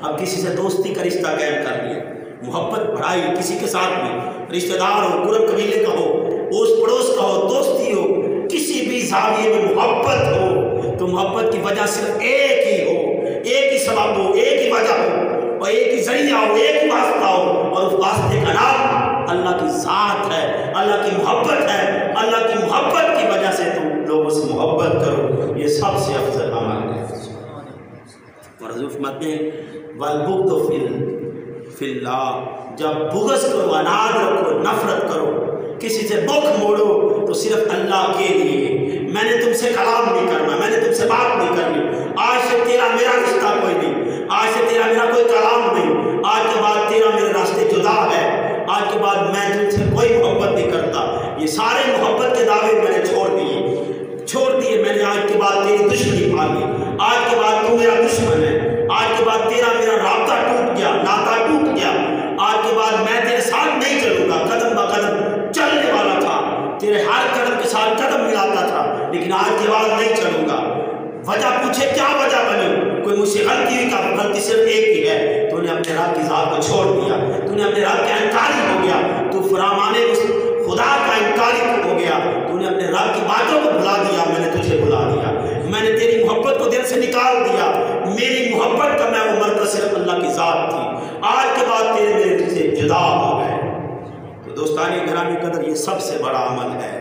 اب کسی سے دوستی کا رشتہ قائم کر لیا، محبت بڑھائی کسی کے ساتھ میں، رشتہ دار ہو، قرب قبیلے کا ہو، اوس پڑوس کا ہو، دوستی ہو، کسی بھی زاویے میں محبت ہو تو محبت کی وجہ صرف ایک ہی ہو، ایک ہی سبب ہو، ایک ہی وجہ ہو اور ایک ہی ذریعہ ہو، ایک ہی واسطہ ہو، اور اس واسطے کا نام اللہ کی ذات ہے، اللہ کی محبت ہے۔ اللہ کی محبت کی وجہ سے تم لوگوں سے محبت کرو، یہ سب سے افضل عمل ہے۔ اور حضور فرماتے ہیں والبغض فی اللہ، جب بغض کرو، عناد رکھو، نفرت کرو، کسی سے رخ موڑو تو صرف اللہ کے لیے۔ میں نے تم سے کلام نہیں کرنا، میں نے تم سے بات نہیں کرنی، آج سے تیرا میرا رشتہ کوئی نہیں، آج سے تیرا میرا کوئی کلام نہیں، آج کے بعد تیرا میرے راستے جدا ہے، آج کے بعد میں تم سے کوئی محبت نہیں کرتا۔ یہ سارے محبت کے دعوے میں نے چھوڑ دیے، میں نے آج کے بعد تیری دشمنی پالی، آج کے بعد تو میرا دشمن ہے، آج کے بعد تیرا میرا رابطہ ٹوٹ گیا، ناطہ ٹوٹ گیا، آج کے بعد میں تیرے ساتھ نہیں چلوں گا، قدم بہ قدم چلنے والا تھا، تیرے ہر قدم کے ساتھ قدم ملاتا تھا، لیکن آج کے بعد نہیں چلوں گا۔ وجہ پوچھے کیا وجہ بنی؟ کوئی مجھ سے غلطی ہوئی؟ کا غلطی صرف ایک ہی ہے، تو نے اپنے رب کی ذات کو چھوڑ دیا، تو نے اپنے رب کا انکاری ہو گیا، تو فرامانے خدا کا انکاری ہو گیا، تو نے اپنے رب کی باتوں کو بھلا دیا، میں نے تجھے بھلا دیا، میں نے تیری محبت کو دل سے نکال دیا، میری محبت کا میں وہ مرکز صرف اللہ کی ذات تھی، آج کے بعد تیرے میرے سے جدا ہو گئے۔ تو دوستانی گرامی قدر، یہ سب سے بڑا عمل ہے،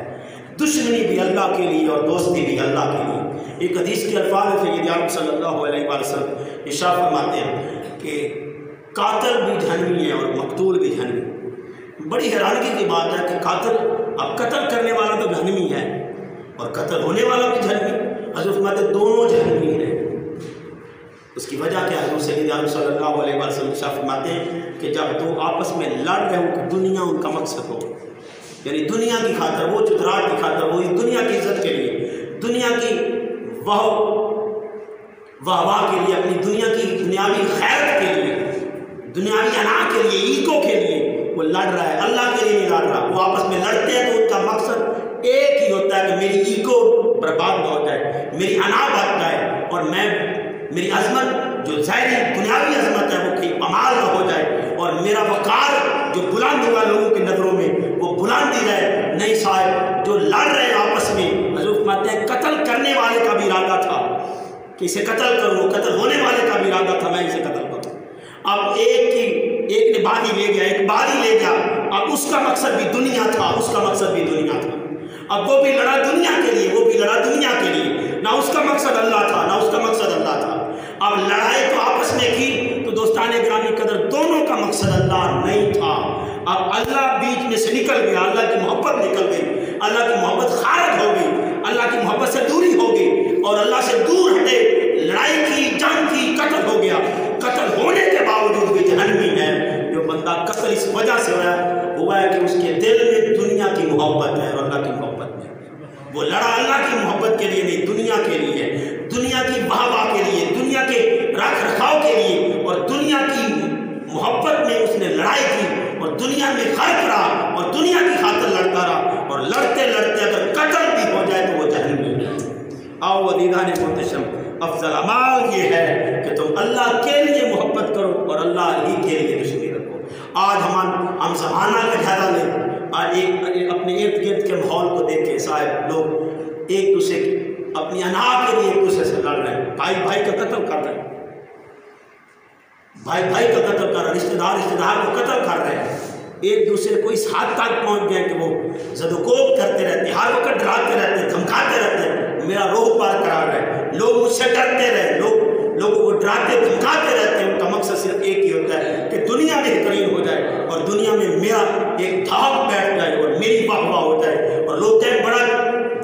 دشمنی بھی اللہ کے لیے اور دوستی بھی اللہ کے لیے۔ ایک حدیث کے الفاظ سے سید عالم صلی اللہ علیہ وسلم ارشاد فرماتے ہیں کہ قاتل بھی جہنمی ہے اور مقتول بھی جہنمی۔ بڑی حیرانگی کی بات ہے کہ قاتل، اب قتل کرنے والا تو جہنمی ہے اور قتل ہونے والا بھی جہنمی، حضرت فرماتے ہیں دونوں جہنمی ہیں۔ اس کی وجہ کیا ہے؟ حضور سید عالم صلی اللہ علیہ وسلم ارشاد فرماتے ہیں کہ جب دو آپس میں لڑ رہے ہو کہ دنیا ان کا مقصد ہو، یعنی دنیا کی خاطر، وہ چتراٹ کی خاطر، وہ اس دنیا کی عزت کے لیے، دنیا کی واہ کے لیے، اپنی دنیا کی دنیاوی خیرت کے لیے، دنیاوی انا کے لیے، ایگو کے لیے وہ لڑ رہا ہے، اللہ کے لیے نہیں لڑ رہا۔ وہ آپس میں لڑتے ہیں تو ان کا مقصد ایک ہی ہوتا ہے کہ میری ایگو برباد نہ ہو جائے، میری انا بچ جائے، اور میری عظمت جو ظاہری دنیاوی عظمت ہے وہ کہیں پامال نہ ہو جائے، اور میرا وقار جو بلند ہوا لوگوں کی نظروں میں وہ بلند ہی رہے۔ نہیں صاحب، جو لڑ رہے ہیں آپس میں، حضور فرماتے ہیں قتل کرنے والے کا بھی ارادہ تھا کہ اسے قتل کروں، قتل ہونے والے کا بھی ارادہ تھا میں اسے قتل کروں۔ اب ایک نے باری لے گیا، ایک باری لے گیا، اب اس کا مقصد بھی دنیا تھا، اس کا مقصد بھی دنیا تھا، اب وہ بھی لڑا دنیا کے لیے، وہ بھی لڑا دنیا کے لیے، نہ اس کا مقصد اللہ تھا، نہ اس کا مقصد اللہ تھا۔ اب لڑائی تو آپس میں کی تو دوستان گرامی قدر، دونوں کا مقصد اللہ نہیں تھا۔ اب اللہ بیچ میں سے نکل گیا، اللہ کی محبت نکل گئی، اللہ کی محبت خارج ہو گئی، اللہ کی محبت سے دوری ہو گئی، اور اللہ سے دور ہٹے، لڑائی کی، جنگ کی، قتل ہو گیا۔ قتل ہونے کے باوجود بھی جہنمی ہے۔ جو بندہ قتل اس وجہ سے ہوا ہے کہ اس کے دل میں دنیا کی محبت ہے اور اللہ کی محبت نہیں۔ وہ لڑا اللہ کی محبت کے لیے نہیں، دنیا کے لیے، دنیا کی واہ کے لیے، دنیا کے رکھ رکھاؤ کے لیے، اور دنیا کی محبت میں اس نے لڑائی کی اور دنیا میں غرق رہا اور دنیا کی خاطر لڑتا رہا، اور لڑتے لڑتے اگر قتل بھی ہو جائے تو وہ جہنمی ہے۔ آؤ عزیزان محتشم، افضل اعمال یہ ہے کہ تم اللہ کے لیے محبت کرو اور اللہ ہی کے لیے دشمنی رکھو۔ آج ہم زمانہ کا جائزہ لیں، آج اپنے ارد گرد کے ماحول کو دیکھیں صاحب، لوگ ایک دوسرے اپنی انا کے لیے ایک دوسرے سے لڑ رہے ہیں، بھائی بھائی کا قتل کر رہے ہیں، بھائی بھائی کا قتل کر رہے ہیں، رشتہ دار کو قتل کر رہے ہیں، ایک دوسرے کو اس حد تک پہنچ گئے کہ وہ زد و کوب کرتے رہتے ہیں، ہر وقت ڈراتے رہتے ہیں، دھمکاتے رہتے ہیں، میرا روح پار قرار رہے، لوگ مجھ سے ڈرتے رہے، لوگوں کو ڈراتے دھمکاتے رہتے ہیں۔ ان کا مقصد صرف ایک ہی ہوتا ہے کہ دنیا بہترین ہو جائے اور دنیا میں میرا ایک دھاک بیٹھ جائے اور میری واہ واہ ہو جائے، اور لوگ کہیں بڑا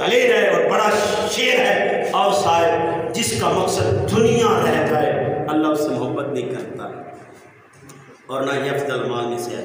دلیر ہے اور بڑا شیر ہے، اور صاحب جس کا مقصد دنیا رہ جائے، اللہ اس سے محبت نہیں کرتا اور نہ یہ افضل اعمال میں سے ہے۔